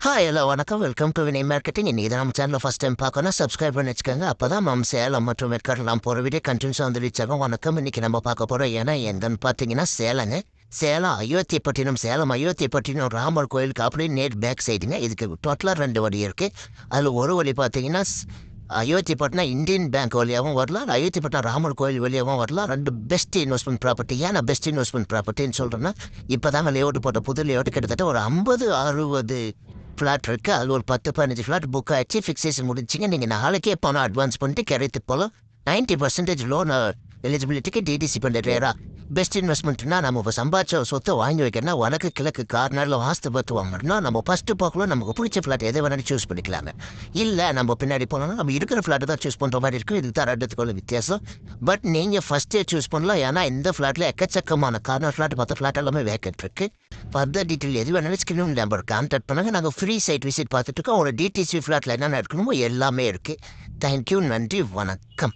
Hi hello வணக்கம் welcome to வினை marketing. இன்னைக்கு தான் நம்ம சேனலில் ஃபஸ்ட் டைம் பார்க்கணும் சப்ஸ்கிரைப் பண்ணி வச்சுக்கோங்க. அப்போ தான் நம்ம சேலம் மற்றும் ஏற்காடுலாம் போகிற வீடியோ கண்டினியூஸாக வந்து ரீச் ஆகும். வணக்கம். இன்னைக்கு நம்ம பார்க்க போகிறோம் ஏன்னா எங்கன்னு பார்த்தீங்கன்னா சேலங்க. சேலம் அயோத்திப்பட்டினம். சேலம் அயோத்திப்பட்டினம் ராமர் கோயிலுக்கு அப்படியே நேட் பேக் சைடுங்க. இதுக்கு டோட்டலாக 2 வழி இருக்குது. அதில் ஒரு வழி பார்த்தீங்கன்னா அயோத்திப்பட்டினம் இந்தியன் பேங்க் வழியாகவும் வரலாம், அயோத்திப்பட்டினம் ராமர் கோயில் வழியாகவும் வரலாம். 2 பெஸ்ட் இன்வெஸ்ட்மெண்ட் ப்ராப்பர்ட்டி. ஏன் நான் பெஸ்ட் இன்வெஸ்ட்மெண்ட் ப்ராப்பர்ட்டின்னு சொல்கிறேன்னா, இப்போ தாங்க லேஅவுட் போட்ட புது லேஅவுட் கிட்டத்தட்ட ஒரு 50-60 ஃப்ளாட் இருக்குது. அதில் ஒரு 10-15 ஃப்ளாட் புக் ஆகிடுச்சு. ஃபிக்ஸேஷன் முடிச்சிங்க. நீங்கள் நாளைக்கே பணம் அட்வான்ஸ் பண்ணிட்டு கிடைத்து போகலாம். 90% லோன் எலிஜிபிலிட்டிக்கு டிடிசி பண்ணுறேரா. பெஸ்ட் இன்வெஸ்ட்மெண்ட்னா நம்ம இப்போ சம்பாதிச்ச சொத்தை வாங்கி வைக்கிறனா வடக்கு கிழக்கு கார்னரில் வாஸ்து பார்த்து வாங்கினா நம்ம ஃபஸ்ட்டு பார்க்கலாம். நமக்கு பிடிச்ச ஃப்ளாட் எதை வேணாலும் சூஸ் பண்ணிக்கலாங்க. இல்லை நம்ம பின்னாடி போனோம்னா நம்ம இருக்கிற ஃப்ளாட்டு தான் சூஸ் பண்ணுற மாதிரி இருக்கும். இதுக்கு தான் ரெண்டுத்துக்குள்ள வித்தியாசம். பட் நீங்கள் ஃபஸ்ட்டே சூஸ் பண்ணலாம். ஏன்னா இந்த ஃப்ளாட்டில் எக்கச்சக்கமான கார்னர் ஃப்ளாட் மற்ற ஃப்ளாட் எல்லாமே வேக்கெட் இருக்குது. ஃபர்தர் டீட்டெயில் எது வேணாலும் ஸ்கிரீன் நம்பர் கான்டாக்ட் பண்ணுங்க. நாங்கள் ஃப்ரீ சைட் விசிட் பார்த்துட்டு இருக்கோம். ஒரு டிடிசி ஃப்ளாட்டில் என்னென்ன இருக்கணுமோ எல்லாமே இருக்குது. தேங்க்யூ. நன்றி. வணக்கம்.